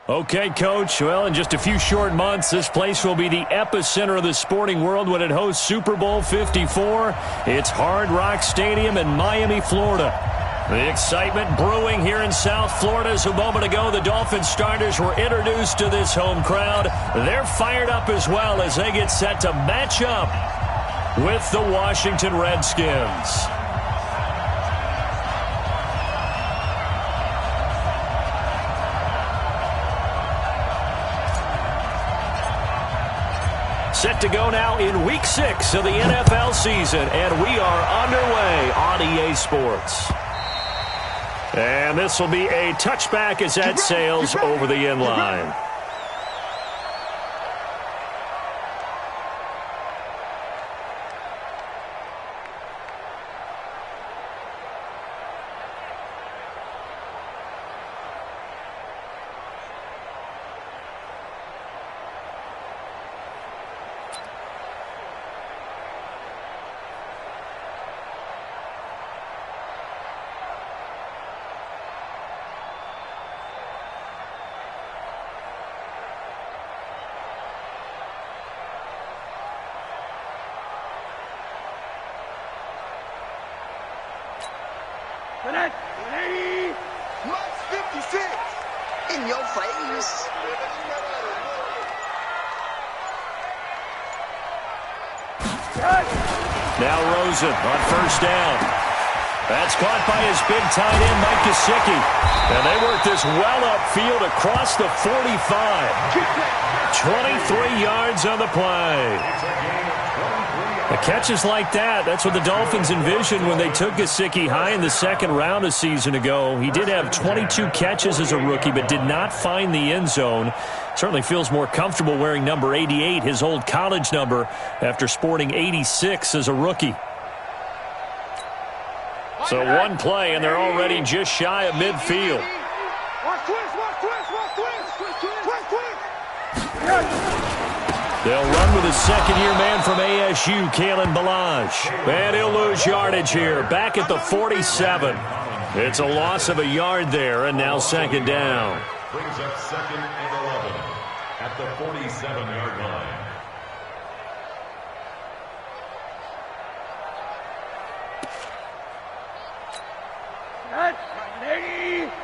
Okay, Coach. Well, in just a few short months, this place will be the epicenter of the sporting world when it hosts Super Bowl 54. It's Hard Rock Stadium in Miami, Florida. The excitement brewing here in South Florida as a moment ago the Dolphins starters were introduced to this home crowd. They're fired up as well as they get set to match up with the Washington Redskins. Set to go now in Week 6 of the NFL season, and we are underway on EA Sports. And this will be a touchback as that sails over the end line. March 56 in your face. Now Rosen on first down. That's caught by his big tight end, Mike Gesicki. And they work this well upfield across the 45. 23 yards on the play. The catches like that, that's what the Dolphins envisioned when they took Gesicki high in the second round a season ago. He did have 22 catches as a rookie, but did not find the end zone. Certainly feels more comfortable wearing number 88, his old college number, after sporting 86 as a rookie. So one play, and they're already just shy of midfield. They'll run with a second-year man from ASU, Kalen Ballage. And he'll lose yardage here, back at the 47. It's a loss of a yard there, and now second down. Brings up second and 11 at the 47-yard line.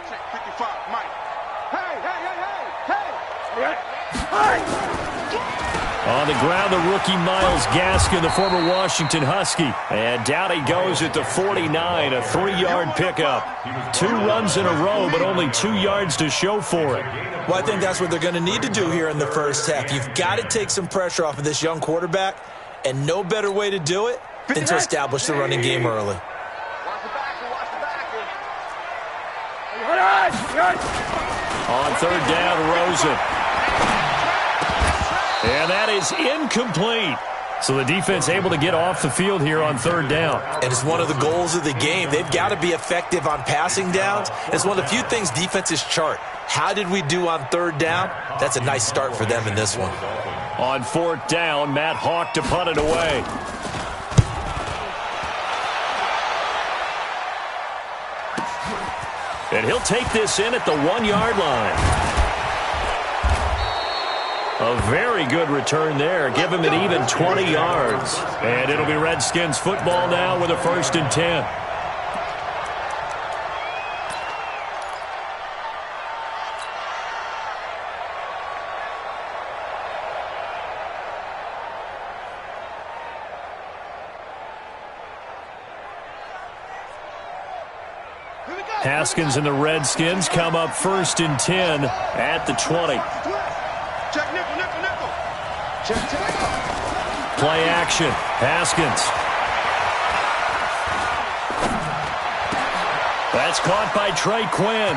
Check 55, Mike. Hey! On the ground, the rookie Myles Gaskin, the former Washington Husky. And down he goes at the 49, a 3-yard pickup. 2 runs in a row, but only 2 yards to show for it. Well, I think that's what they're going to need to do here in the first half. You've got to take some pressure off of this young quarterback, and no better way to do it than to establish the running game early. On third down, Rosen. And that is incomplete. So the defense able to get off the field here on third down. And it's one of the goals of the game. They've got to be effective on passing downs. It's one of the few things defenses chart. How did we do on third down? That's a nice start for them in this one. On fourth down, Matt Hawk to punt it away. And he'll take this in at the 1-yard line. A very good return there. Give him an even 20 yards. And it'll be Redskins football now with a 1st and 10. Haskins and the Redskins come up 1st and 10 at the 20. Check nickel. Play action. Haskins. That's caught by Trey Quinn.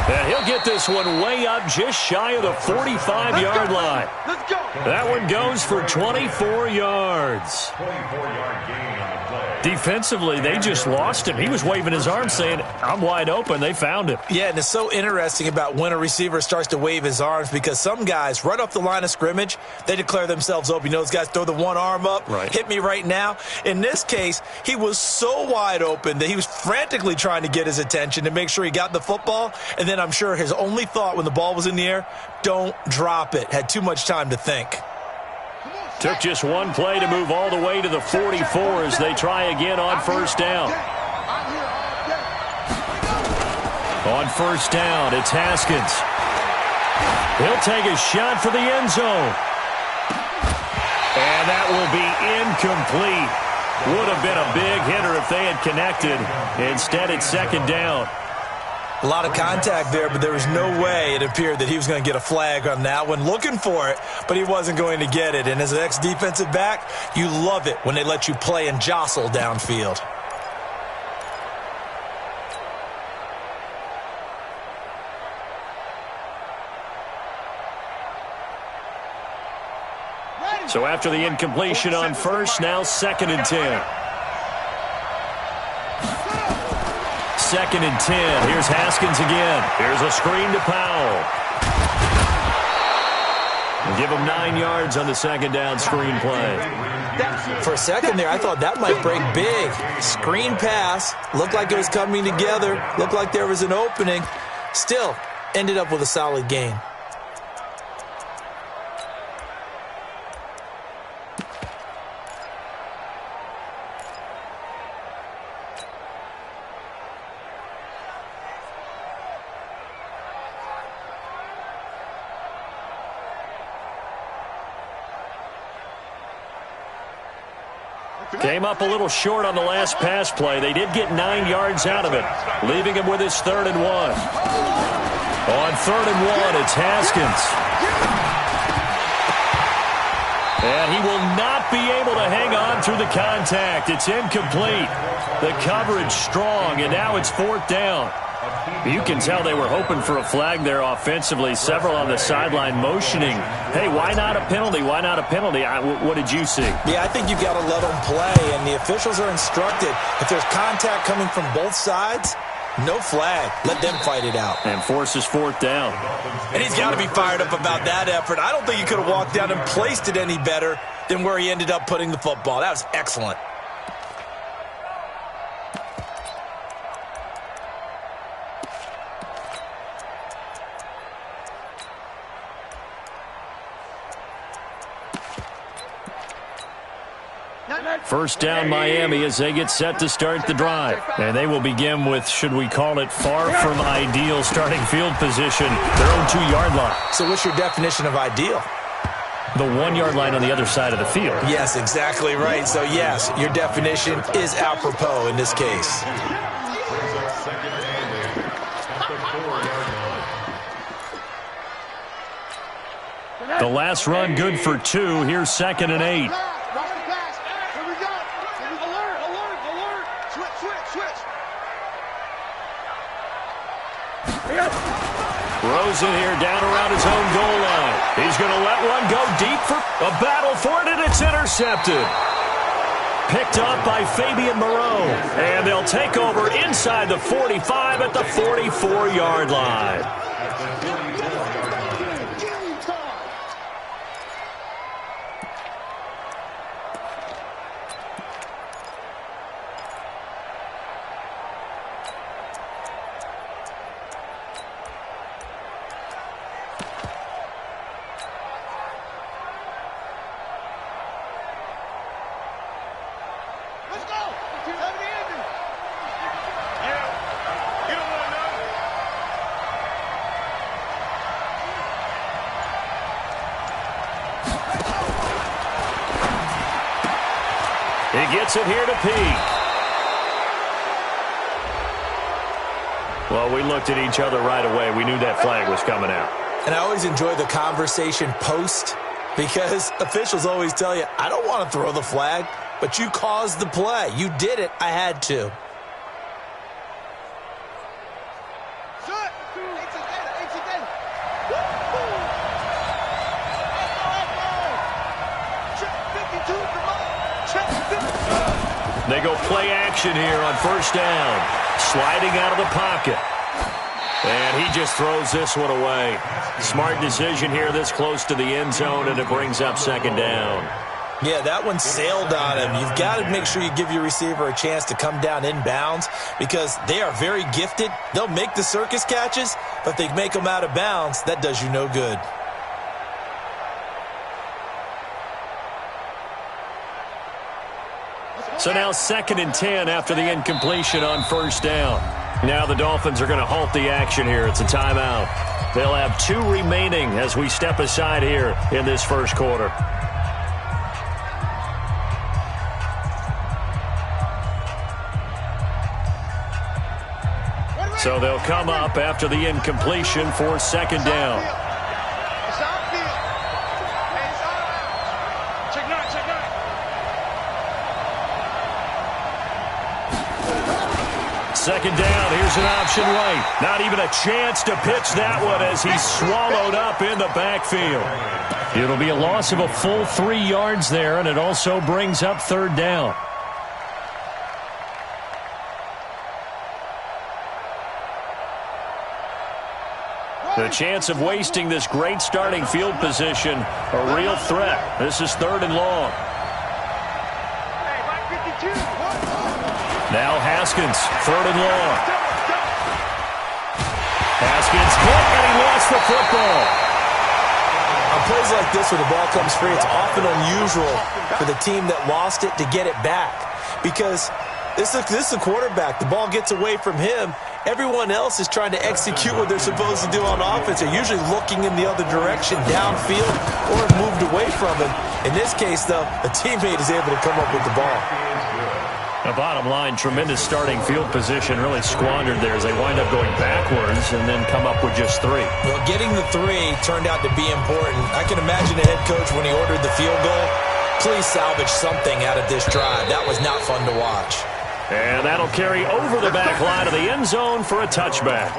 And he'll get this one way up just shy of the 45-yard line. Let's go. That one goes for 24 yards. 24-yard gain on the play. Defensively, they just lost him. He was waving his arms saying, I'm wide open. They found him. Yeah, and it's so interesting about when a receiver starts to wave his arms because some guys, right off the line of scrimmage, they declare themselves open. You know, those guys throw the one arm up, hit me right now. In this case, he was so wide open that he was frantically trying to get his attention to make sure he got the football. And then I'm sure his only thought when the ball was in the air, don't drop it. Had too much time to think. Took just one play to move all the way to the 44 as they try again on first down. On first down, it's Haskins. He'll take a shot for the end zone. And that will be incomplete. Would have been a big hitter if they had connected. Instead, it's second down. A lot of contact there, but there was no way it appeared that he was going to get a flag on that one. Looking for it, but he wasn't going to get it. And as an ex-defensive back, you love it when they let you play and jostle downfield. So after the incompletion on first, now 2nd and 10. 2nd and 10. Here's Haskins again. Here's a screen to Powell. Give him 9 yards on the second down screen play. For a second there, I thought that might break big. Screen pass. Looked like it was coming together. Looked like there was an opening. Still, ended up with a solid gain. Came up a little short on the last pass play. They did get 9 yards out of it, leaving him with his 3rd and 1. On 3rd and 1, it's Haskins. And he will not be able to hang on through the contact. It's incomplete. The coverage strong, and now it's 4th down. You can tell they were hoping for a flag there offensively. Several on the sideline motioning, hey, why not a penalty? Why not a penalty? What did you see? Yeah, I think you've got to let them play, and the officials are instructed. If there's contact coming from both sides, no flag. Let them fight it out. And forces 4th down. And he's got to be fired up about that effort. I don't think he could have walked down and placed it any better than where he ended up putting the football. That was excellent. First down Miami as they get set to start the drive. And they will begin with, should we call it, far from ideal starting field position, their own 2-yard line. So what's your definition of ideal? The 1-yard line on the other side of the field. Yes, exactly right. So yes, your definition is apropos in this case. The last run good for 2. Here's 2nd and 8. Rosen here down around his own goal line. He's going to let one go deep for a battle for it, and it's intercepted. Picked up by Fabian Moreau. And they'll take over inside the 45 at the 44-yard line. He gets it here to Peak. Well, we looked at each other right away. We knew that flag was coming out. And I always enjoy the conversation post because officials always tell you, I don't want to throw the flag, but you caused the play. You did it. I had to. They go play action here on first down. Sliding out of the pocket. And he just throws this one away. Smart decision here this close to the end zone, and it brings up second down. Yeah, that one sailed on him. You've got to make sure you give your receiver a chance to come down inbounds because they are very gifted. They'll make the circus catches, but if they make them out of bounds, that does you no good. So now 2nd and 10 after the incompletion on first down. Now the Dolphins are going to halt the action here. It's a timeout. They'll have 2 remaining as we step aside here in this first quarter. So they'll come up after the incompletion for second down. It's outfield. Hey, it's out of bounds. Check 9, check 9. Second down, here's an option right. Not even a chance to pitch that one as he's swallowed up in the backfield. It'll be a loss of a full 3 yards there, and it also brings up third down. The chance of wasting this great starting field position, a real threat. This is 3rd and long. Hey, right 52. Now Haskins, 3rd and long. Haskins hit, and he lost the football. On plays like this where the ball comes free, it's often unusual for the team that lost it to get it back because this is a quarterback. The ball gets away from him. Everyone else is trying to execute what they're supposed to do on offense. They're usually looking in the other direction, downfield, or moved away from him. In this case, though, a teammate is able to come up with the ball. The bottom line, tremendous starting field position, really squandered there as they wind up going backwards and then come up with just 3. Well, getting the 3 turned out to be important. I can imagine the head coach when he ordered the field goal. Please salvage something out of this drive. That was not fun to watch. And that'll carry over the back line of the end zone for a touchback.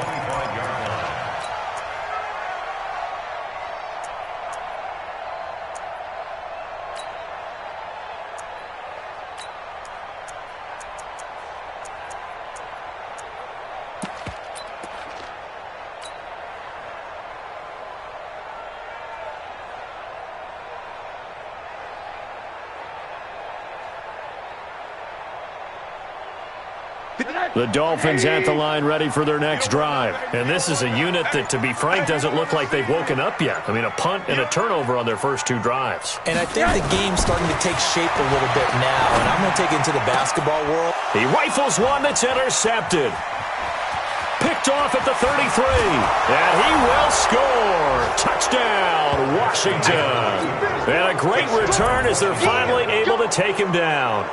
The Dolphins at the line ready for their next drive. And this is a unit that, to be frank, doesn't look like they've woken up yet. I mean, a punt and a turnover on their first 2 drives. And I think the game's starting to take shape a little bit now. And I'm going to take it into the basketball world. He rifles one that's intercepted. Picked off at the 33. And he will score. Touchdown, Washington. And a great return as they're finally able to take him down.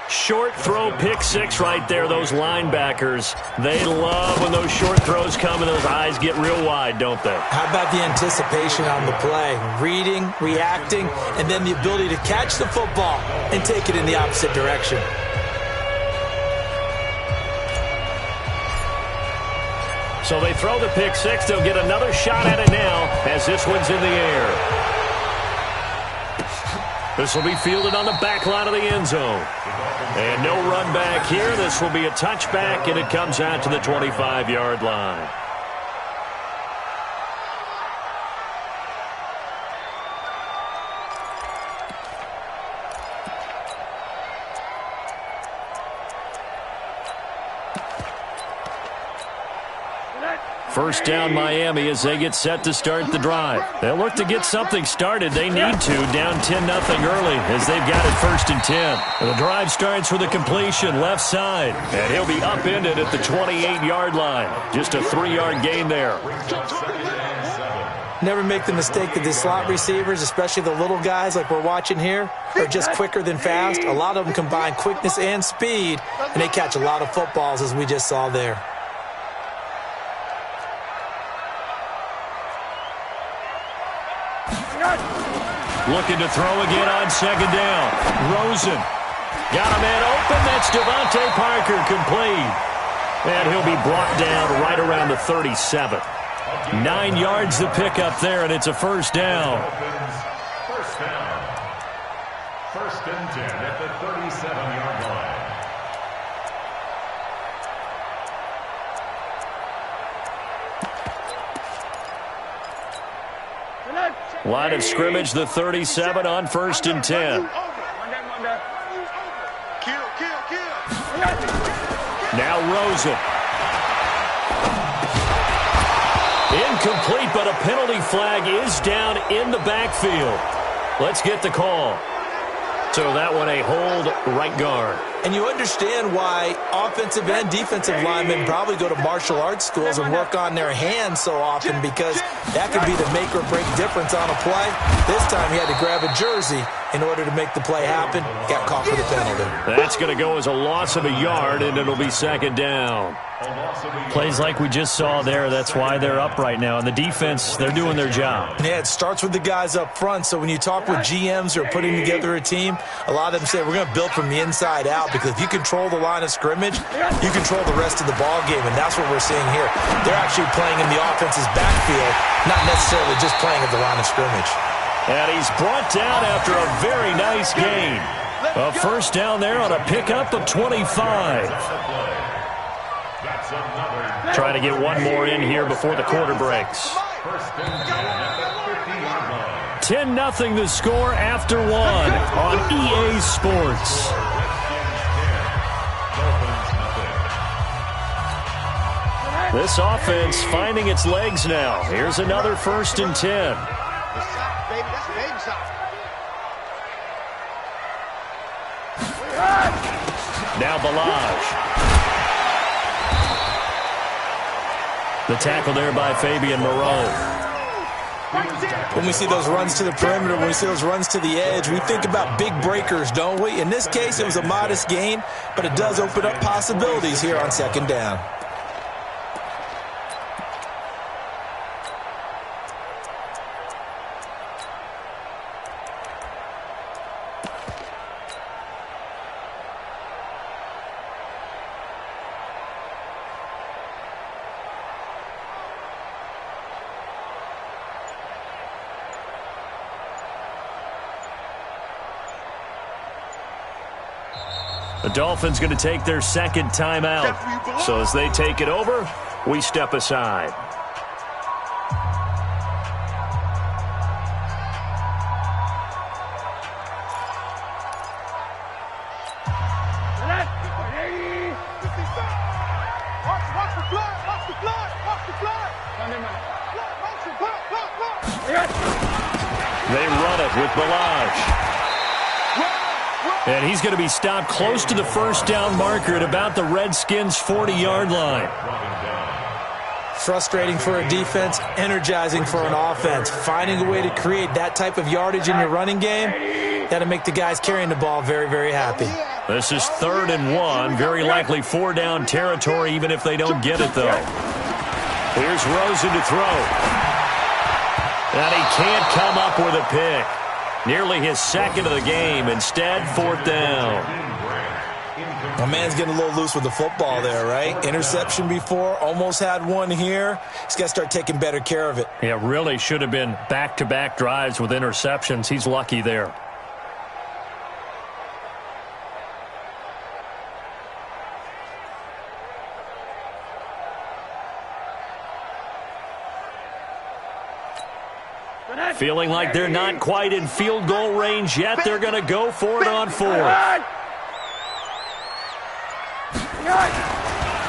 Short throw, pick 6 right there. Those linebackers, they love when those short throws come and those eyes get real wide, don't they? How about the anticipation on the play? Reading, reacting, and then the ability to catch the football and take it in the opposite direction. So they throw the pick 6. They'll get another shot at it now as this one's in the air. This will be fielded on the back line of the end zone. And no run back here. This will be a touchback, and it comes out to the 25-yard line. First down Miami as they get set to start the drive. They'll look to get something started. They need to, down 10-0 early as they've got it 1st and 10. And the drive starts with a completion left side. And he'll be upended at the 28-yard line. Just a 3-yard gain there. Never make the mistake that the slot receivers, especially the little guys like we're watching here, are just quicker than fast. A lot of them combine quickness and speed, and they catch a lot of footballs as we just saw there. Looking to throw again on second down. Rosen got a man open. That's Devontae Parker complete. And he'll be brought down right around the 37. 9 yards to pick up there, and it's a first down. First and 10 at the 37-yard line. Line of scrimmage, the 37 on first and 10. Now Rosen. Incomplete, but a penalty flag is down in the backfield. Let's get the call. So that one a hold, right guard. And you understand why offensive and defensive linemen probably go to martial arts schools and work on their hands so often, because that could be the make or break difference on a play. This time he had to grab a jersey in order to make the play happen. Got caught for the penalty. That's going to go as a loss of a yard, and it'll be second down. Plays like we just saw there, that's why they're up right now. And the defense, they're doing their job. Yeah, it starts with the guys up front. So when you talk with GMs who are putting together a team, a lot of them say we're going to build from the inside out, because if you control the line of scrimmage, you control the rest of the ball game, and that's what we're seeing here. They're actually playing in the offense's backfield, not necessarily just playing at the line of scrimmage. And he's brought down after a very nice gain. A first down there on a pickup of 25. Trying to get one more in here before the quarter breaks. 10-0 the score after one on EA Sports. This offense finding its legs now. Here's another first and 10. Now Balaj. The tackle there by Fabian Moreau. When we see those runs to the perimeter, when we see those runs to the edge, we think about big breakers, don't we? In this case, it was a modest gain, but it does open up possibilities here on second down. The Dolphins going to take their second timeout. So as they take it over, we step aside. They run it with Balaj. And he's going to be stopped close to the first down marker at about the Redskins' 40-yard line. Frustrating for a defense, energizing for an offense. Finding a way to create that type of yardage in your running game, that'll make the guys carrying the ball very, very happy. This is 3rd and 1. Very likely 4-down territory, even if they don't get it, though. Here's Rosen to throw. And he can't come up with a pick. Nearly his second of the game. Instead, 4th down. My man's getting a little loose with the football there, right? Interception before, almost had one here. He's got to start taking better care of it. Yeah, really should have been back-to-back drives with interceptions. He's lucky there. Feeling like they're not quite in field goal range yet. They're going to go for it on 4th.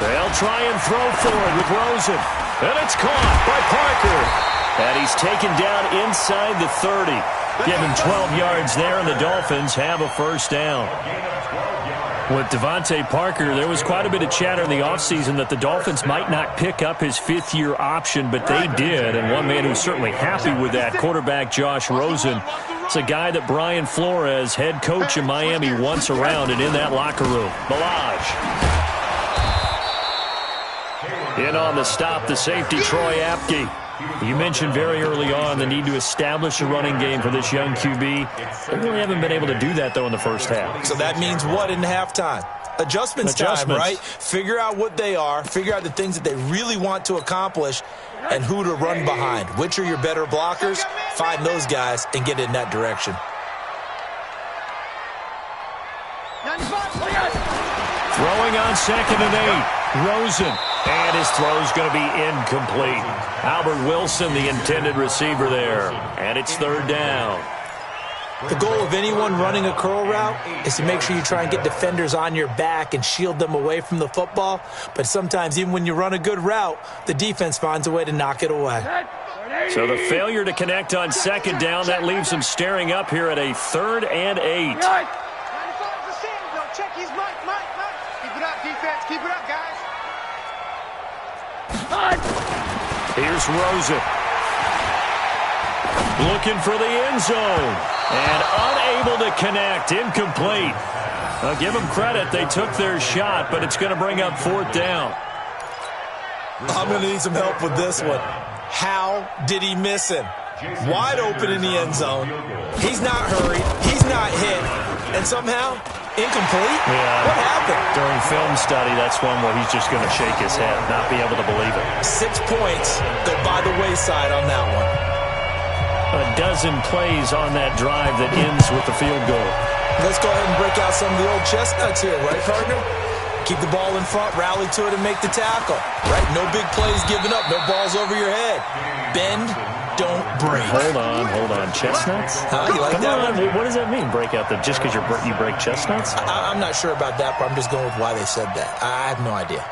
They'll try and throw forward with Rosen. And it's caught by Parker. And he's taken down inside the 30. Give him 12 yards there, and the Dolphins have a first down. With Devontae Parker, there was quite a bit of chatter in the offseason that the Dolphins might not pick up his 5th-year option, but they did. And one man who's certainly happy with that, quarterback Josh Rosen. It's a guy that Brian Flores, head coach in Miami, wants around and in that locker room. Balaj. In on the stop, the safety, Troy Apke. You mentioned very early on the need to establish a running game for this young QB. They really haven't been able to do that, though, in the first half. So that means what in halftime? Adjustments time, right? Figure out what they are, figure out the things that they really want to accomplish, and who to run behind. Which are your better blockers? Find those guys and get in that direction. Throwing on 2nd and 8. Rosen. And his throw's going to be incomplete. Albert Wilson, the intended receiver there. And it's 3rd down. The goal of anyone running a curl route is to make sure you try and get defenders on your back and shield them away from the football. But sometimes, even when you run a good route, the defense finds a way to knock it away. So the failure to connect on 2nd down, that leaves them staring up here at a 3rd and 8. Check his mic. Keep it up, defense. Keep it up, guys. Here's Rosen. Looking for the end zone. And unable to connect. Incomplete. I'll give them credit. They took their shot, but it's going to bring up 4th down. I'm going to need some help with this one. How did he miss him? Wide open in the end zone. He's not hurried. He's not hit. And somehow, incomplete? Yeah. What happened? During film study, that's one where he's just going to shake his head, not be able to believe it. 6 points go by the wayside on that one. A dozen plays on that drive that ends with the field goal. Let's go ahead and break out some of the old chestnuts here, right, partner? Keep the ball in front, rally to it, and make the tackle. Right? No big plays given up, no balls over your head. Bend, don't break. Hold on. Chestnuts? You like Come that on. one? What does that mean, break out the, just because you break chestnuts? I'm not sure about that, but I'm just going with why they said that. I have no idea.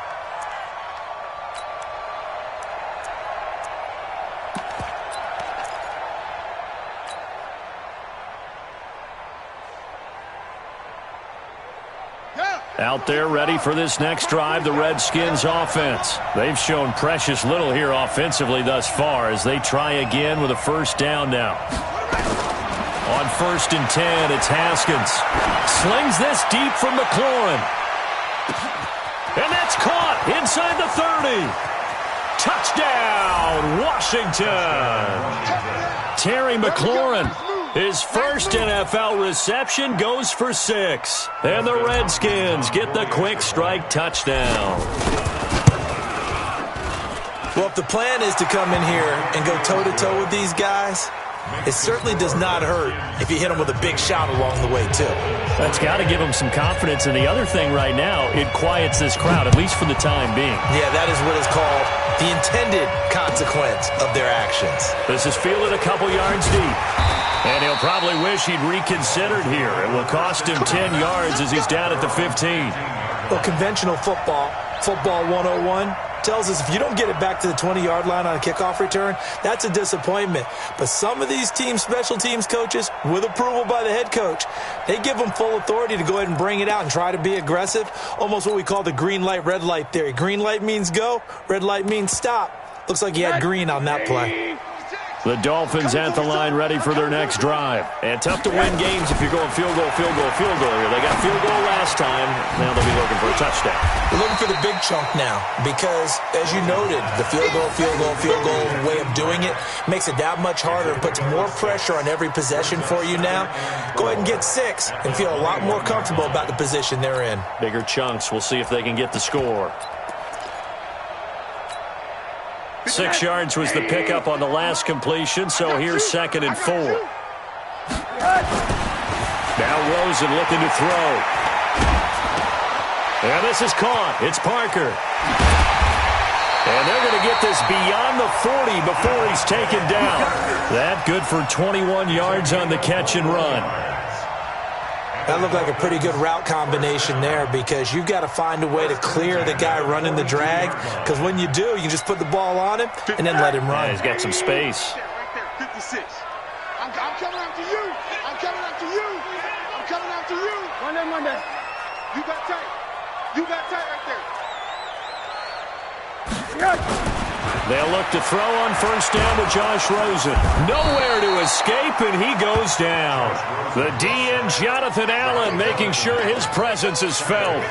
Out there ready for this next drive, the Redskins offense. They've shown precious little here offensively thus far as they try again with a 1st down now. On 1st and 10, it's Haskins. Slings this deep from McLaurin. And that's caught inside the 30. Touchdown, Washington. Terry McLaurin. His first NFL reception goes for 6. And the Redskins get the quick strike touchdown. Well, if the plan is to come in here and go toe-to-toe with these guys, it certainly does not hurt if you hit them with a big shot along the way, too. That's got to give them some confidence. And the other thing right now, it quiets this crowd, at least for the time being. Yeah, that is what is called the intended consequence of their actions. This is fielded a couple yards deep. And he'll probably wish he'd reconsidered here. It will cost him 10 yards as he's down at the 15. Well, conventional football 101, tells us if you don't get it back to the 20-yard line on a kickoff return, that's a disappointment. But some of these teams, special teams coaches, with approval by the head coach, they give them full authority to go ahead and bring it out and try to be aggressive, almost what we call the green light, red light theory. Green light means go, red light means stop. Looks like he had green on that play. The Dolphins at the line ready for their next drive. And tough to win games if you're going field goal here. They got field goal last time. Now they'll be looking for a touchdown. They're looking for the big chunk now because, as you noted, the field goal way of doing it makes it that much harder and puts more pressure on every possession for you now. Go ahead and get 6 and feel a lot more comfortable about the position they're in. Bigger chunks. We'll see if they can get the score. 6 yards was the pickup on the last completion, so here's 2nd and 4. Now Rosen looking to throw. And this is caught. It's Parker. And they're going to get this beyond the 40 before he's taken down. That good for 21 yards on the catch and run. That looked like a pretty good route combination there because you've got to find a way to clear the guy running the drag because when you do, you just put the ball on him and then let him run. Yeah, he's got some space. Right there, 56. I'm coming after you. I'm coming after you. I'm coming after you. One day. You got tight. You got tight right there. They'll look to throw on 1st down to Josh Rosen. Nowhere to escape, and he goes down. The DN, Jonathan Allen, making sure his presence is felt.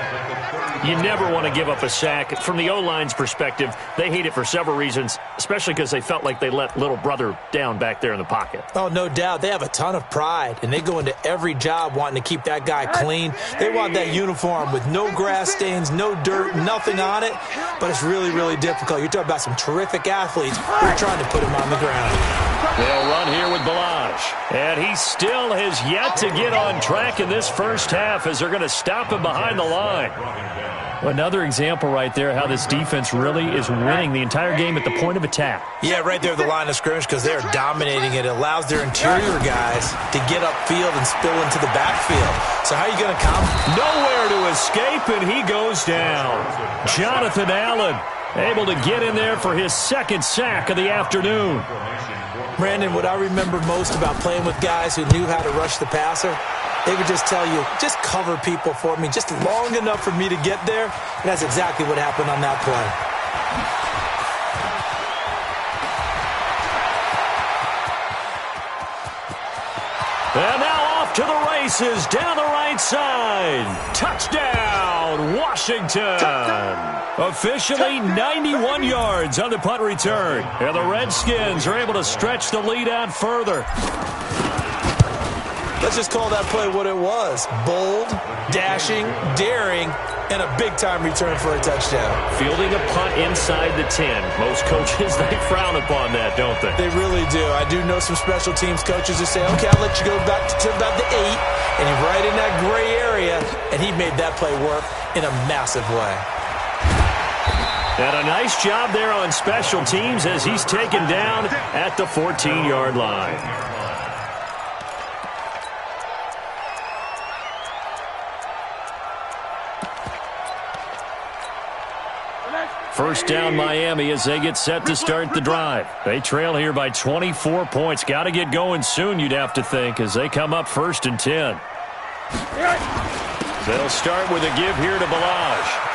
You never want to give up a sack. From the O-line's perspective, they hate it for several reasons, especially because they felt like they let little brother down back there in the pocket. Oh, no doubt. They have a ton of pride, and they go into every job wanting to keep that guy clean. They want that uniform with no grass stains, no dirt, nothing on it, but it's really, really difficult. You're talking about some terrific athletes who are trying to put him on the ground. They'll run here with Balaj. And he still has yet to get on track in this first half as they're going to stop him behind the line. Another example right there how this defense really is winning the entire game at the point of attack. Yeah, right there at the line of scrimmage because they're dominating it. It allows their interior guys to get upfield and spill into the backfield. So how are you going to combat? Nowhere to escape, and he goes down. Jonathan Allen able to get in there for his second sack of the afternoon. Brandon, what I remember most about playing with guys who knew how to rush the passer, they would just tell you, just cover people for me, just long enough for me to get there. And that's exactly what happened on that play. And now off to the races down the right side. Touchdown, Washington. Officially 91 yards on the punt return. And the Redskins are able to stretch the lead out further. Let's just call that play what it was. Bold, dashing, daring, and a big-time return for a touchdown. Fielding a punt inside the 10. Most coaches, they frown upon that, don't they? They really do. I do know some special teams coaches who say, okay, I'll let you go back to about the 8, and you're right in that gray area, and he made that play work in a massive way. And a nice job there on special teams as he's taken down at the 14-yard line. First down, Miami, as they get set to start the drive. They trail here by 24 points. Got to get going soon, you'd have to think, as they come up 1st and 10. They'll start with a give here to Balaj.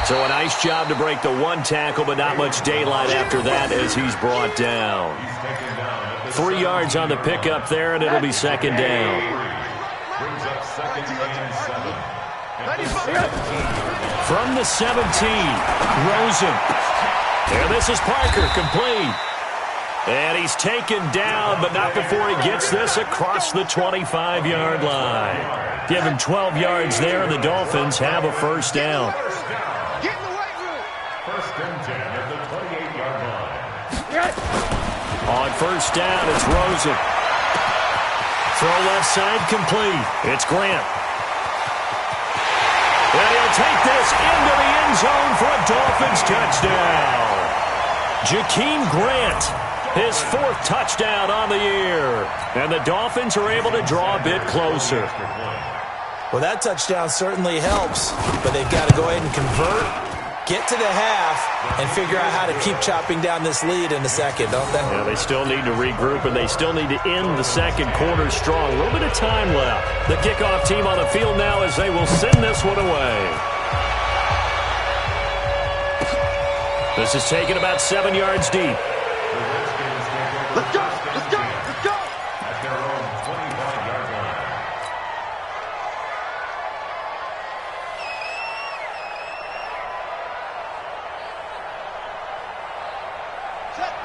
So a nice job to break the one tackle, but not much daylight after that as he's brought down. 3 yards on the pickup there, and it'll be second down. Brings up second and 7. From the 17, Rosen. And this is Parker, complete. And he's taken down, but not before he gets this across the 25-yard line. Give him 12 yards there, and the Dolphins have a first down. Get in the weight room. First and 10 at the 28-yard line. On first down, it's Rosen. Throw left side, complete. It's Grant. And he'll take this into the end zone for a Dolphins touchdown. Jakeem Grant, his 4th touchdown on the year. And the Dolphins are able to draw a bit closer. Well, that touchdown certainly helps, but they've got to go ahead and convert, get to the half, and figure out how to keep chopping down this lead in the second, don't they? Yeah, they still need to regroup, and they still need to end the second quarter strong. A little bit of time left. The kickoff team on the field now as they will send this one away. This is taken about 7 yards deep. Let's go. Let's go. Let's go. At their own 25-yard line.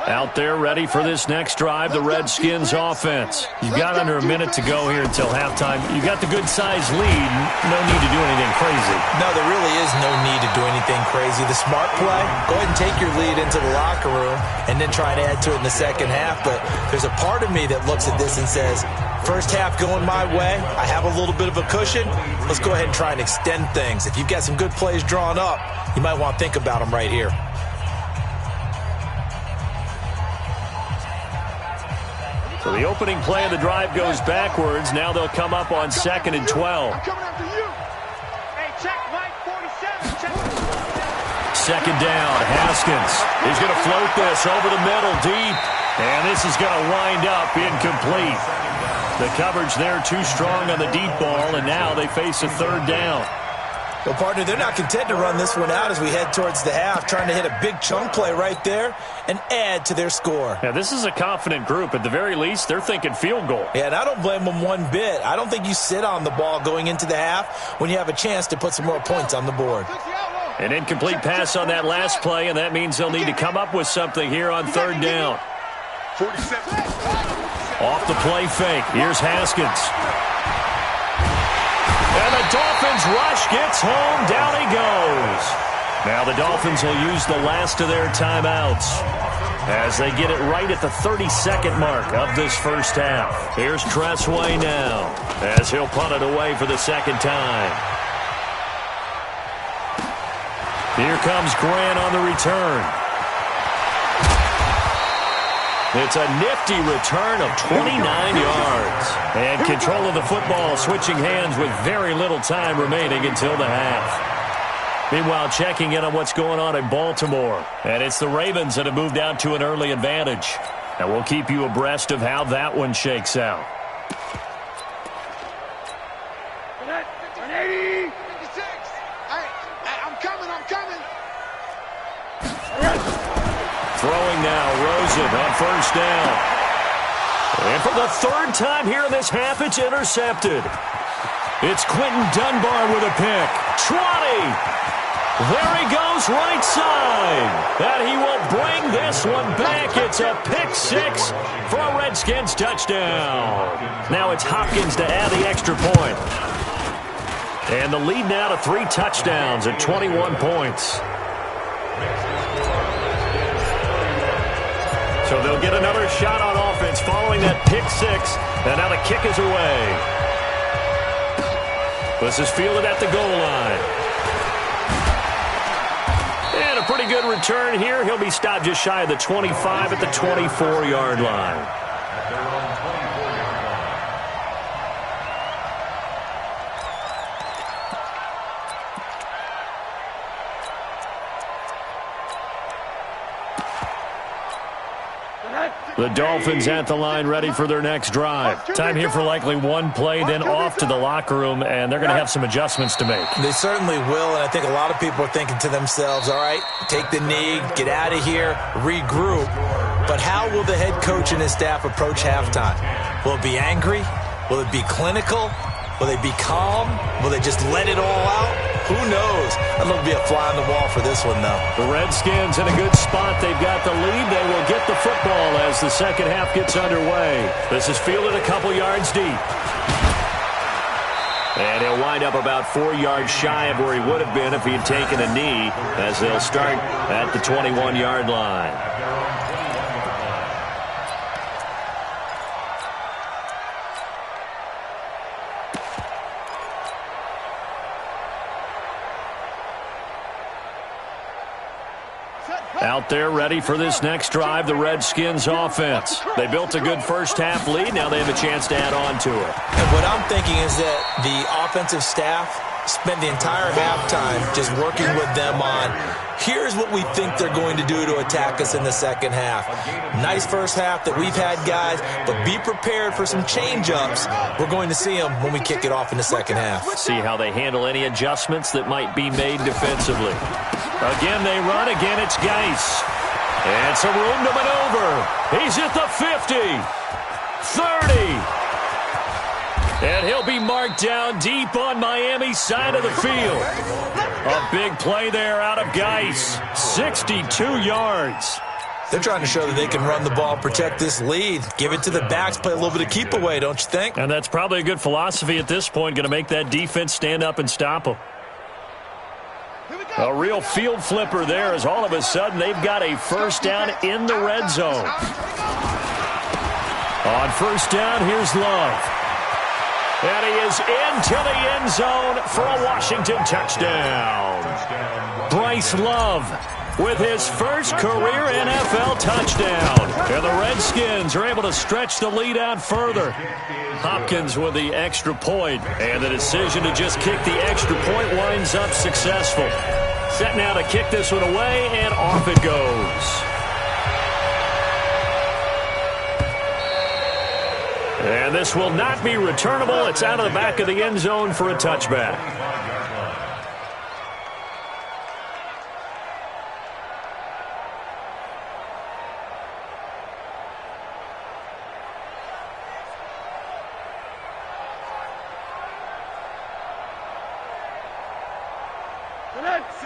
Out there ready for this next drive, the Redskins offense. You've got under a minute to go here until halftime. You've got the good-sized lead. No need to do anything crazy. No, there really is no need to do anything crazy. The smart play, go ahead and take your lead into the locker room and then try and add to it in the second half. But there's a part of me that looks at this and says, first half going my way, I have a little bit of a cushion. Let's go ahead and try and extend things. If you've got some good plays drawn up, you might want to think about them right here. So the opening play of the drive goes backwards. Now they'll come up on 2nd and 12. I'm coming after you. Hey, check Mike 47. Check. Second down, Haskins. He's going to float this over the middle deep. And this is going to wind up incomplete. The coverage there too strong on the deep ball, and now they face a third down. Well, partner, they're not content to run this one out as we head towards the half, trying to hit a big chunk play right there and add to their score. Yeah, this is a confident group. At the very least, they're thinking field goal. Yeah, and I don't blame them one bit. I don't think you sit on the ball going into the half when you have a chance to put some more points on the board. An incomplete pass on that last play, and that means they'll need to come up with something here on third down. 47. Off the play fake. Here's Haskins. And the Dolphins rush gets home. Down he goes. Now the Dolphins will use the last of their timeouts. as they get it right at the 32nd mark of this first half. Here's Tressway now as he'll punt it away for the second time. Here comes Grant on the return. It's a nifty return of 29 yards. And control of the football, switching hands with very little time remaining until the half. Meanwhile, checking in on what's going on in Baltimore. And it's the Ravens that have moved out to an early advantage. And we'll keep you abreast of how that one shakes out. 180, 56. Hey, I'm coming. Throwing now, Rosen on first down. And for the third time here in this half, it's intercepted. It's Quentin Dunbar with a pick. 20. There he goes, right side. And he will bring this one back. It's a pick six for a Redskins touchdown. Now it's Hopkins to add the extra point. And the lead now to 3 touchdowns at 21 points. So they'll get another shot on offense following that pick six. And now the kick is away. This is fielded at the goal line. And a pretty good return here. He'll be stopped just shy of the 25 at the 24-yard line. The Dolphins at the line ready for their next drive. Time here for likely one play, then off to the locker room, and they're going to have some adjustments to make. They certainly will, and I think a lot of people are thinking to themselves, all right, take the knee, get out of here, regroup. But how will the head coach and his staff approach halftime? Will it be angry? Will it be clinical? Will they be calm? Will they just let it all out? Who knows? I'd love to be a fly on the wall for this one, though. The Redskins in a good spot. They've got the lead. They will get the football as the second half gets underway. This is fielded a couple yards deep. And he'll wind up about 4 yards shy of where he would have been if he had taken a knee, as they'll start at the 21-yard line. Out there ready for this next drive, the Redskins offense. They built a good first half lead. Now they have a chance to add on to it. And what I'm thinking is that the offensive staff spent the entire halftime just working with them on, here's what we think they're going to do to attack us in the second half. Nice first half that we've had, guys, but be prepared for some change-ups. We're going to see them when we kick it off in the second half. See how they handle any adjustments that might be made defensively. Again, they run. Again, it's Geis. And some room to maneuver. He's at the 50. 30. And he'll be marked down deep on Miami's side of the field. A big play there out of Geis. 62 yards. They're trying to show that they can run the ball, protect this lead, give it to the backs, play a little bit of keep away, don't you think? And that's probably a good philosophy at this point, going to make that defense stand up and stop them. A real field flipper there as all of a sudden they've got a first down in the red zone. On first down, here's Love. And he is into the end zone for a Washington touchdown. Bryce Love with his first career NFL touchdown. And the Redskins are able to stretch the lead out further. Hopkins with the extra point, and the decision to just kick the extra point winds up successful. Set now to kick this one away, and off it goes. And this will not be returnable. It's out of the back of the end zone for a touchback.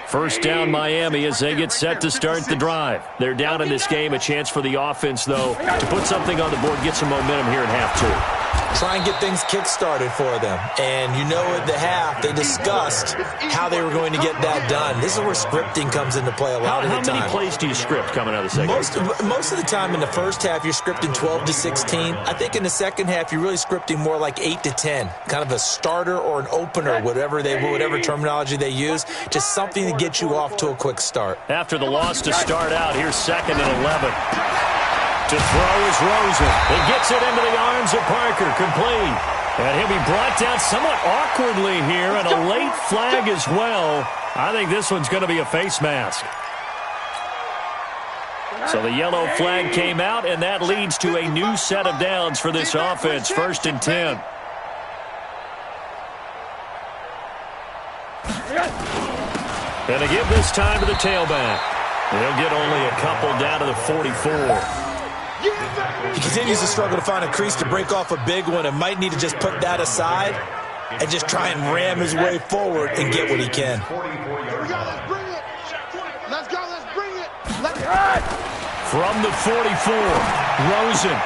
First down, Miami, as they get set to start the drive. They're down in this game. A chance for the offense, though, to put something on the board, get some momentum here in half two. try and get things kick-started for them. And you know at the half, they discussed how they were going to get that done. This is where scripting comes into play a lot of the time. How many plays do you script coming out of the second half? Most of the time in the first half, you're scripting 12 to 16. I think in the second half, you're really scripting more like 8 to 10, kind of a starter or an opener, whatever terminology they use, just something to get you off to a quick start. After the loss to start out, here's 2nd and 11. To throw is Rosen. He gets it into the arms of Parker, complete. And he'll be brought down somewhat awkwardly here, and a late flag as well. I think this one's going to be a face mask. So the yellow flag came out, and that leads to a new set of downs for this offense. 1st and 10. And to give this time to the tailback. He'll get only a couple down to the 44. He continues to struggle to find a crease to break off a big one and might need to just put that aside and just try and ram his way forward and get what he can. Here we go, let's bring it. Let's go, let's bring it. From the 44, Rosen.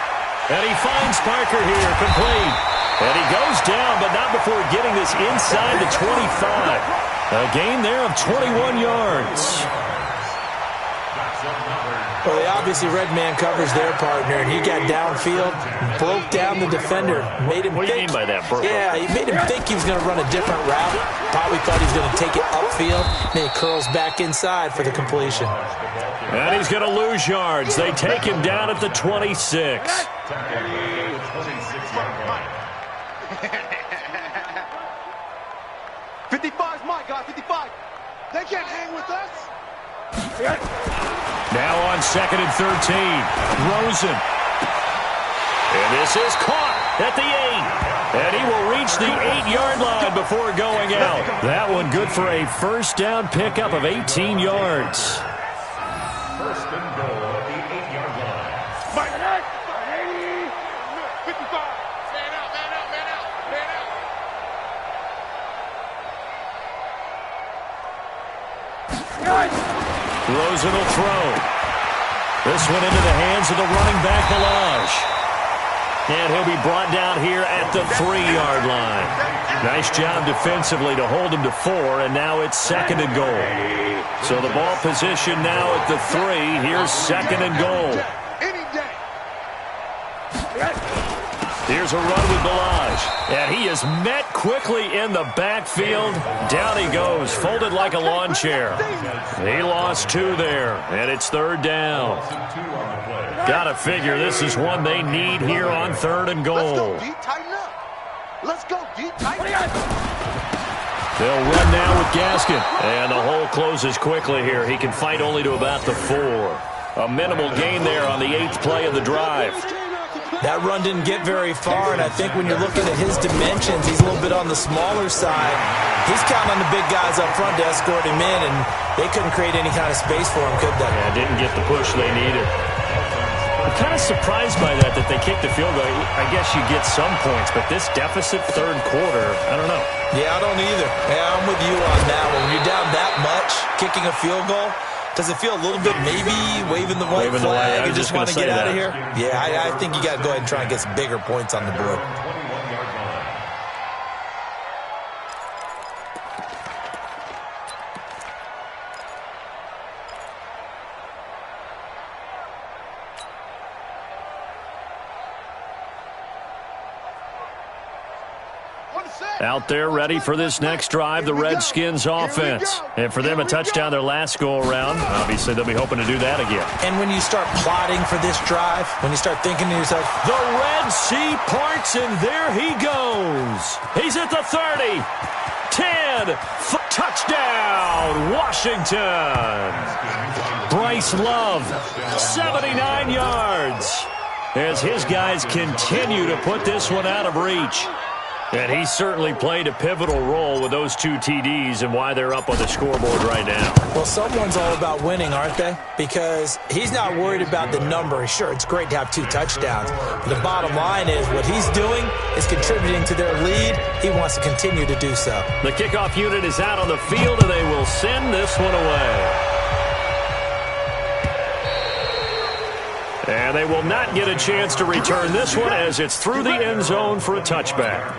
And he finds Parker here, complete. And he goes down, but not before getting this inside the 25. A gain there of 21 yards. Well, they obviously red man covers their partner, and he got downfield, broke down the defender, made him What do you mean by that, bro? Yeah, he made him think he was going to run a different route. Probably thought he was going to take it upfield, and then he curls back inside for the completion. And he's going to lose yards. They take him down at the 26. 55's my guy, 55. They can't hang with us. Now on 2nd and 13, Rosen. And this is caught at the 8. And he will reach the 8-yard line before going out. That one good for a first down pickup of 18 yards. 1st and goal at the 8-yard line. 55. Man out, man out, man out, man out. Rosen will throw. This one into the hands of the running back, Balaj. And he'll be brought down here at the 3-yard line. Nice job defensively to hold him to 4, and now it's 2nd and goal. So the ball position now at the 3. Here's 2nd and goal. Any day. Here's a run with Balaj. And he is met quickly in the backfield. Down he goes, folded like a lawn chair. He lost 2 there, and it's 3rd down. Gotta figure this is one they need here on 3rd and goal. Let's go deep, tighten up. Let's go deep, tighten up. They'll run now with Gaskin. And the hole closes quickly here. He can fight only to about the 4. A minimal gain there on the 8th play of the drive. That run didn't get very far, and I think when you're looking at his dimensions, he's a little bit on the smaller side. He's counting on the big guys up front to escort him in, and they couldn't create any kind of space for him, could they? Yeah, didn't get the push they needed. I'm kind of surprised by that they kicked the field goal. I guess you get some points, but this deficit 3rd quarter, I don't know. Yeah, I don't either. Yeah, I'm with you on that one. When you're down that much, kicking a field goal, does it feel a little bit maybe waving the white flag and just want to get out of here? Yeah, I think you got to go ahead and try and get some bigger points on the board. Out there ready for this next drive, the Redskins offense. And for them, a touchdown their last go-around. Obviously, they'll be hoping to do that again. And when you start plotting for this drive, when you start thinking to yourself, the Red Sea parts, and there he goes. He's at the 30. 10. Touchdown, Washington. Bryce Love, 79 yards. As his guys continue to put this one out of reach. And he certainly played a pivotal role with those 2 TDs and why they're up on the scoreboard right now. Well, someone's all about winning, aren't they? Because he's not worried about the number. Sure, it's great to have 2 touchdowns. But the bottom line is what he's doing is contributing to their lead. He wants to continue to do so. The kickoff unit is out on the field, and they will send this one away. And they will not get a chance to return this one as it's through the end zone for a touchback.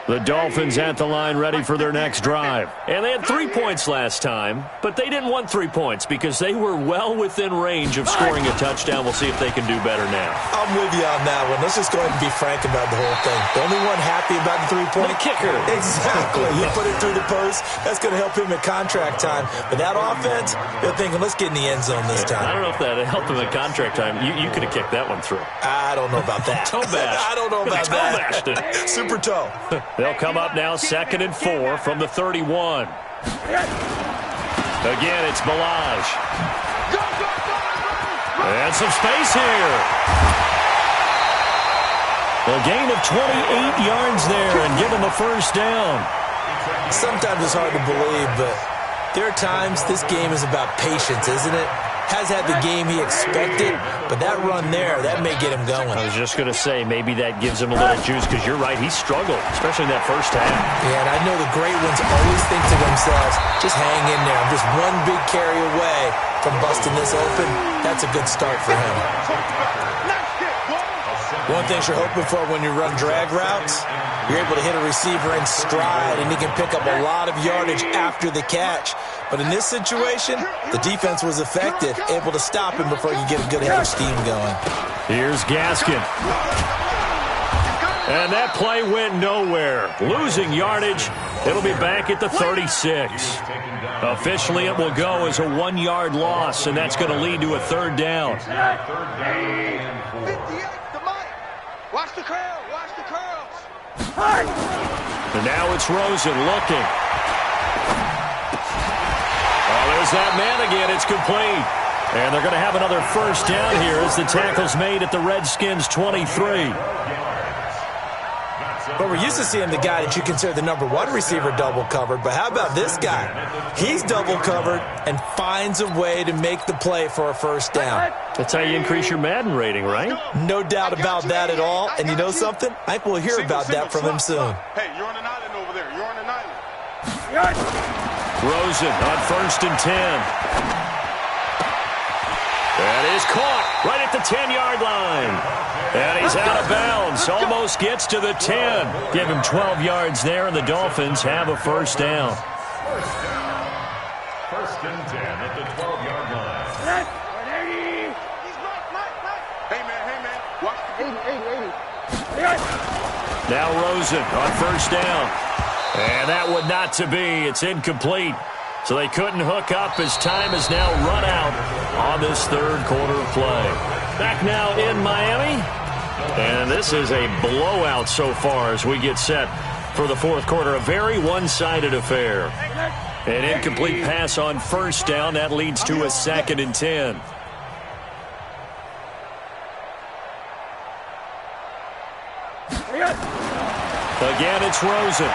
The Dolphins at the line ready for their next drive. And they had 3 points last time, but they didn't want 3 points because they were well within range of scoring a touchdown. We'll see if they can do better now. I'm with you on that one. Let's just go ahead and be frank about the whole thing. The only one happy about the 3-point? The kicker. Exactly. You put it through the post. That's going to help him at contract time. But that offense, they're thinking, let's get in the end zone this time. I don't know if that helped him at contract time. You could have kicked that one through. I don't know about that. Toe bash. I don't know about that. Toe bashed it. Super toe. They'll come up now 2nd and 4 from the 31. Again, it's Balaj. And some space here. A gain of 28 yards there and give him a first down. Sometimes it's hard to believe, but there are times this game is about patience, isn't it? Has had the game he expected, but that run there, that may get him going. I was just going to say, maybe that gives him a little juice because you're right, he struggled, especially in that first half. Yeah, and I know the great ones always think to themselves, just hang in there. I'm just one big carry away from busting this open. That's a good start for him. One thing you're hoping for when you run drag routes, you're able to hit a receiver in stride, and he can pick up a lot of yardage after the catch. But in this situation, the defense was effective, able to stop him before you get a good head of steam going. Here's Gaskin. And that play went nowhere. Losing yardage, it'll be back at the 36. Officially, it will go as a 1-yard loss, and that's going to lead to a 3rd down. Watch the curl. Watch the curls. And now it's Rosen looking. Oh, there's that man again. It's complete. And they're going to have another first down here as the tackle's made at the Redskins' 23. But we're used to seeing the guy that you consider the number 1 receiver double covered. But how about this guy? He's double covered and finds a way to make the play for a first down. That's how you increase your Madden rating, right? No doubt about that at all. And you know something? I think we'll hear about that from him soon. Hey, you're on an island over there. You're on an island. Rosen on 1st and 10. That is caught right at the 10-yard line. And he's out of bounds. Almost gets to the 10. Give him 12 yards there, and the Dolphins have a first down. 1st and 10 at the 12-yard line. Hey, man. Watch the 80. Now Rosen on 1st down. And that one not to be. It's incomplete. So they couldn't hook up as time is now run out on this 3rd quarter of play. Back now in Miami. And this is a blowout so far as we get set for the 4th quarter. A very one-sided affair. An incomplete pass on 1st down. That leads to a 2nd and 10. Again, it's Rosen.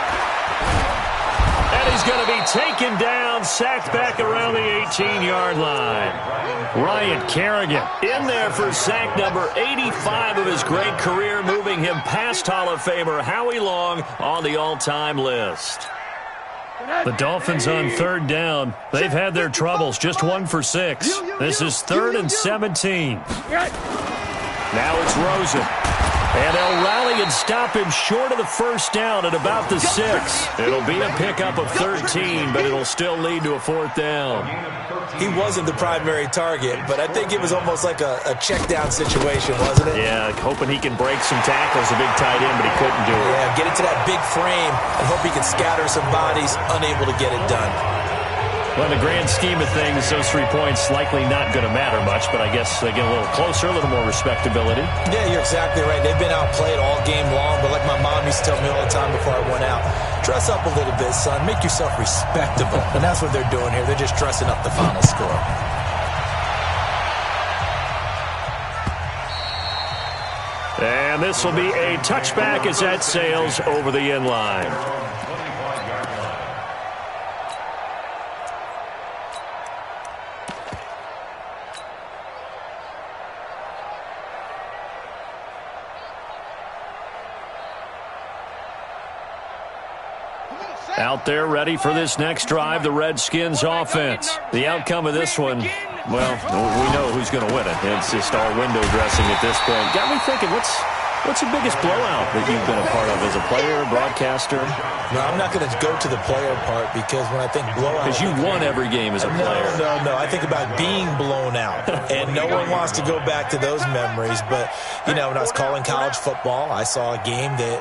And he's going to be taken down, sacked back around the 18-yard line. Ryan Kerrigan in there for sack number 85 of his great career, moving him past Hall of Famer Howie Long on the all-time list. The Dolphins on 3rd down. They've had their troubles, just 1 for 6. This is 3rd and 17. Now it's Rosen. And they'll rally and stop him short of the first down at about the 6. It'll be a pickup of 13, but it'll still lead to a 4th down. He wasn't the primary target, but I think it was almost like a check-down situation, wasn't it? Yeah, hoping he can break some tackles, a big tight end, but he couldn't do it. Yeah, get it to that big frame and hope he can scatter some bodies, unable to get it done. Well, in the grand scheme of things, those 3 points likely not going to matter much, but I guess they get a little closer, a little more respectability. Yeah, you're exactly right. They've been outplayed all game long, but like my mom used to tell me all the time before I went out, dress up a little bit, son. Make yourself respectable. And that's what they're doing here. They're just dressing up the final score. And this will be a touchback as that sails over the end line. Out there ready for this next drive, the Redskins offense. The outcome of this one, Well, we know who's going to win it. It's just all window dressing at this point. Got me thinking, what's the biggest blowout that you've been a part of as a player, broadcaster? No, I'm not going to go to the player part because when I think blowout... Because you won every game as a player. No. I think about being blown out. And no one wants to go back to those memories. But, when I was calling college football, I saw a game that...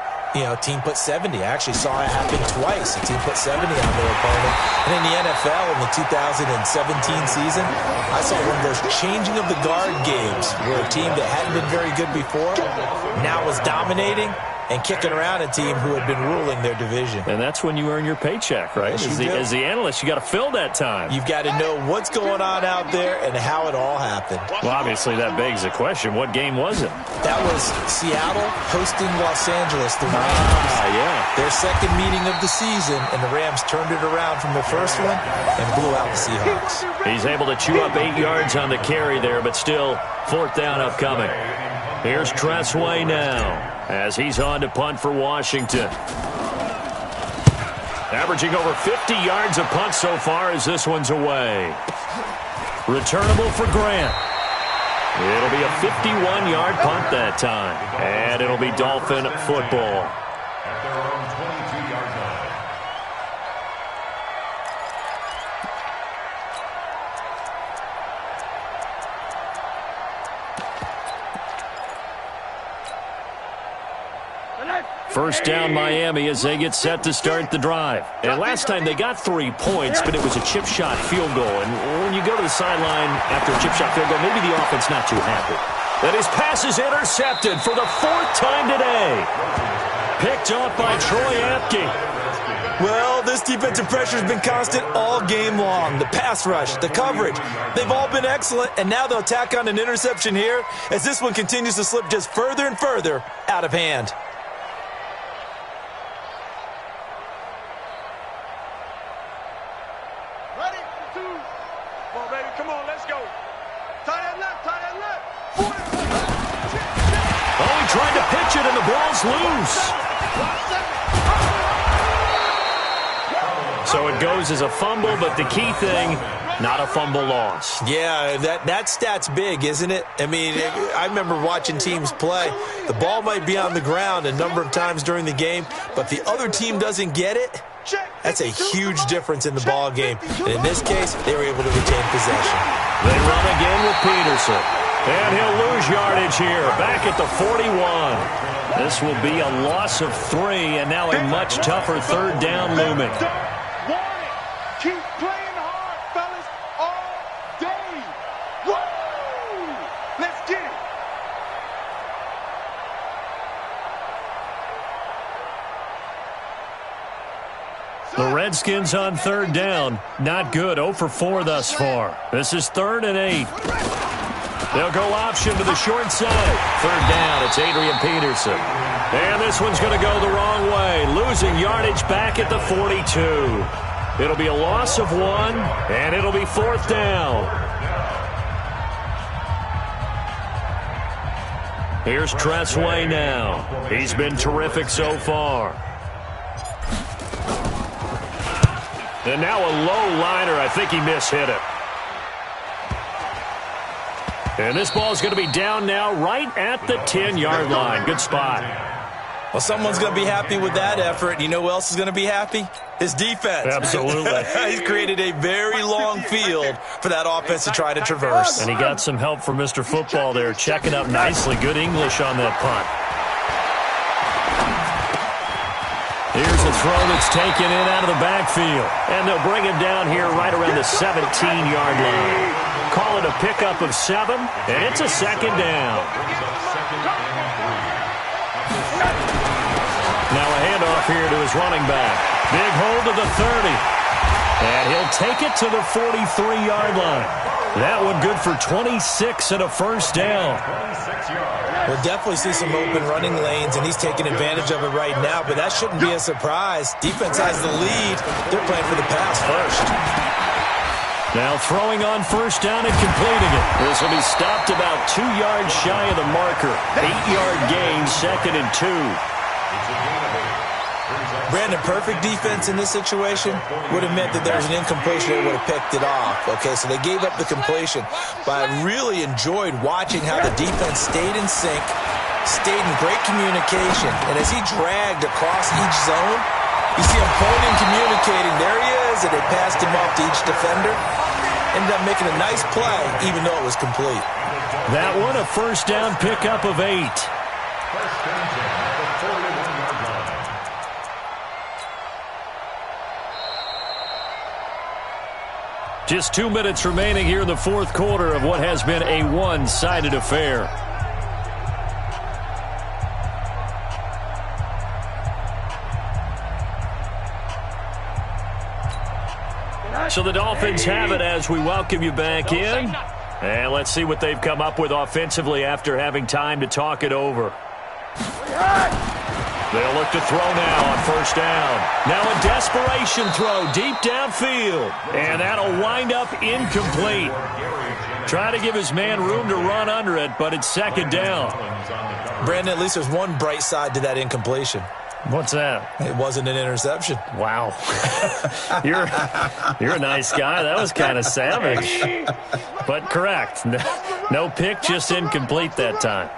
team put 70. I actually saw it happen twice. A team put 70 on their opponent. And in the NFL, in the 2017 season, I saw one of those changing of the guard games where a team that hadn't been very good before now was dominating and kicking around a team who had been ruling their division. And that's when you earn your paycheck, right? As the analyst, you got to fill that time. You've got to know what's going on out there and how it all happened. Well, obviously, that begs the question, what game was it? That was Seattle hosting Los Angeles, the Rams. Yeah. Their second meeting of the season, and the Rams turned it around from the first one and blew out the Seahawks. He's able to chew up 8 yards on the carry there, but still, fourth down upcoming. Here's Tressway now as he's on to punt for Washington. Averaging over 50 yards a punt so far as this one's away. Returnable for Grant. It'll be a 51-yard punt that time. And it'll be Dolphin football. At their own 22-yard line. First down Miami as they get set to start the drive. And last time they got 3 points, but it was a chip shot field goal. And when you go to the sideline after a chip shot field goal, maybe the offense not too happy. And his pass is intercepted for the 4th time today. Picked off by Troy Apke. Well, this defensive pressure has been constant all game long. The pass rush, the coverage, they've all been excellent, and now they'll tack on an interception here as this one continues to slip just further and further out of hand. Ready? 2. Come on, baby. Come on, let's go. Tie that left. Oh, he tried to pitch it, and the ball's loose. So it goes as a fumble, but the key thing, not a fumble loss. Yeah, that stat's big, isn't it? I mean, I remember watching teams play. The ball might be on the ground a number of times during the game, but the other team doesn't get it. That's a huge difference in the ball game. And in this case, they were able to retain possession. They run again with Peterson. And he'll lose yardage here, back at the 41. This will be a loss of 3, and now a much tougher third down looming. Keep playing hard, fellas, all day. Woo! Let's get it. The Redskins on third down. Not good. 0 for 4 thus far. This is 3rd and 8. They'll go option to the short side. Third down, it's Adrian Peterson. And this one's going to go the wrong way. Losing yardage back at the 42. It'll be a loss of 1, and it'll be 4th down. Here's Tressway now. He's been terrific so far. And now a low liner. I think he mishit it. And this ball is going to be down now right at the 10-yard line. Good spot. Well, someone's going to be happy with that effort. You know who else is going to be happy? His defense. Absolutely. He's created a very long field for that offense to try to traverse. And he got some help from Mr. Football there, checking up nicely. Good English on that punt. Here's a throw that's taken in out of the backfield. And they'll bring him down here right around the 17-yard line. Call it a pickup of 7, and it's a 2nd down. Now a handoff here to his running back. Big hold to the 30. And he'll take it to the 43-yard line. That one good for 26 and a first down. We'll definitely see some open running lanes, and he's taking advantage of it right now, but that shouldn't be a surprise. Defense has the lead. They're playing for the pass first. Now throwing on first down and completing it. This will be stopped about 2 yards shy of the marker. 8-yard gain, 2nd and 2. Brandon, perfect defense in this situation would have meant that there was an incompletion. They would have picked it off. Okay, so they gave up the completion. But I really enjoyed watching how the defense stayed in sync, stayed in great communication. And as he dragged across each zone, you see him pointing, communicating. There he is, and they passed him off to each defender. Ended up making a nice play, even though it was complete. That one, a first down pickup of 8. Just 2 minutes remaining here in the fourth quarter of what has been a one-sided affair. So the Dolphins have it as we welcome you back in. And let's see what they've come up with offensively after having time to talk it over. They'll look to throw now on first down. Now a desperation throw deep downfield. And that'll wind up incomplete. Try to give his man room to run under it, but it's second down. Brandon, at least there's one bright side to that incompletion. What's that? It wasn't an interception. Wow. You're a nice guy. That was kind of savage. But correct. No pick, just incomplete that time.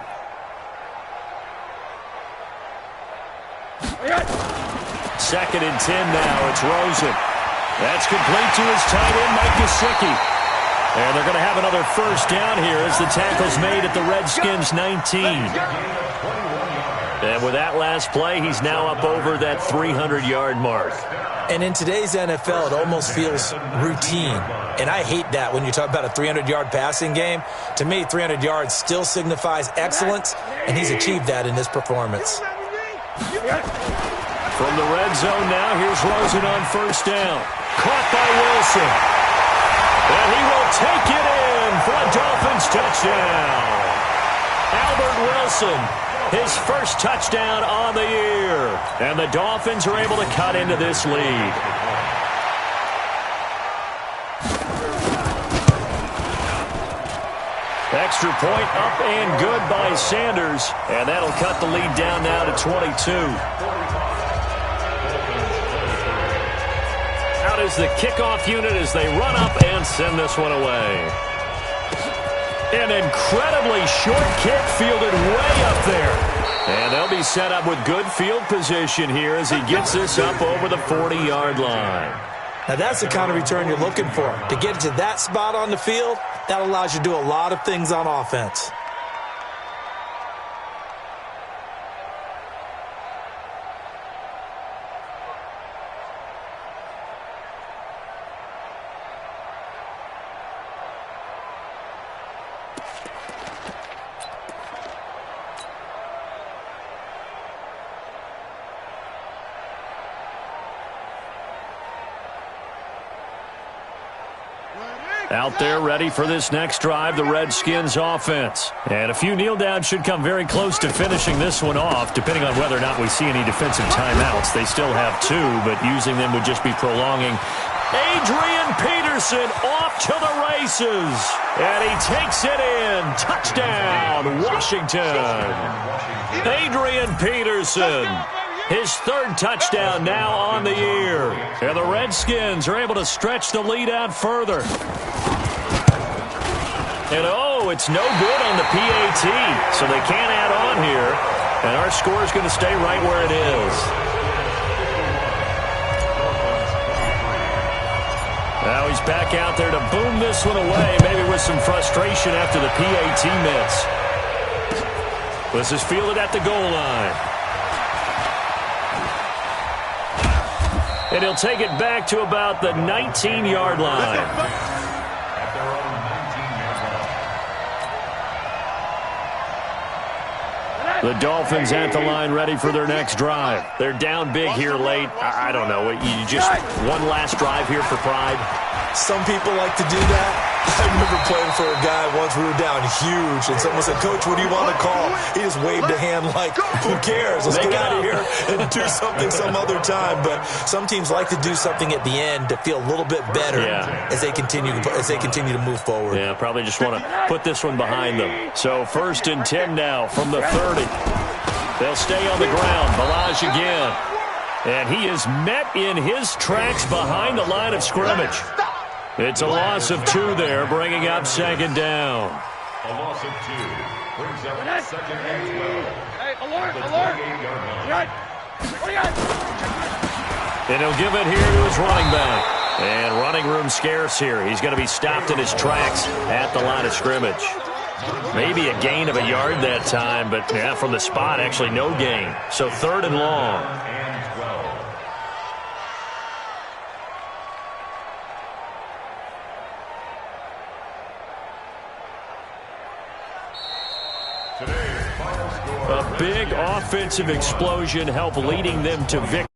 Second and 10 now. It's Rosen. That's complete to his tight end, Mike Gesicki. And they're going to have another first down here as the tackle's made at the Redskins' 19. And with that last play, he's now up over that 300-yard mark. And in today's NFL, it almost feels routine. And I hate that when you talk about a 300-yard passing game. To me, 300 yards still signifies excellence, and he's achieved that in this performance. From the red zone now, here's Rosen on first down. Caught by Wilson. And he will take it in for a Dolphins touchdown. Albert Wilson, his first touchdown on the year. And the Dolphins are able to cut into this lead. Extra point up and good by Sanders. And that'll cut the lead down now to 22. Out is the kickoff unit as they run up and send this one away. An incredibly short kick fielded way up there. And they'll be set up with good field position here as he gets this up over the 40-yard line. Now that's the kind of return you're looking for. To get to that spot on the field, that allows you to do a lot of things on offense. Out there ready for this next drive, the Redskins offense. And a few kneel downs should come very close to finishing this one off, depending on whether or not we see any defensive timeouts. They still have 2, but using them would just be prolonging. Adrian Peterson off to the races. And he takes it in. Touchdown, Washington. Adrian Peterson. His third touchdown now on the year. And the Redskins are able to stretch the lead out further. And oh, it's no good on the PAT. So they can't add on here. And our score is going to stay right where it is. Now he's back out there to boom this one away, maybe with some frustration after the PAT miss. This is fielded at the goal line. And he'll take it back to about the 19-yard line. The Dolphins at the line ready for their next drive. They're down big here late. I don't know. You just one last drive here for pride. Some people like to do that. I remember playing for a guy once. We were down huge, and someone said, "Coach, what do you want to call?" He just waved a hand like, "Who cares? Let's get out of here and do something some other time." But some teams like to do something at the end to feel a little bit better as they continue to move forward. Yeah, probably just want to put this one behind them. So 1st and 10 now from the 30. They'll stay on the ground. Balaj again. And he is met in his tracks behind the line of scrimmage. It's a loss of 2 there, bringing up second down. A loss of 2 brings up second and 12. Hey, alert, alert. And he'll give it here to his running back. And running room scarce here. He's going to be stopped in his tracks at the line of scrimmage. Maybe a gain of a yard that time, but yeah, from the spot, actually no gain. So 3rd and long. And 12. A big offensive explosion helped leading them to victory.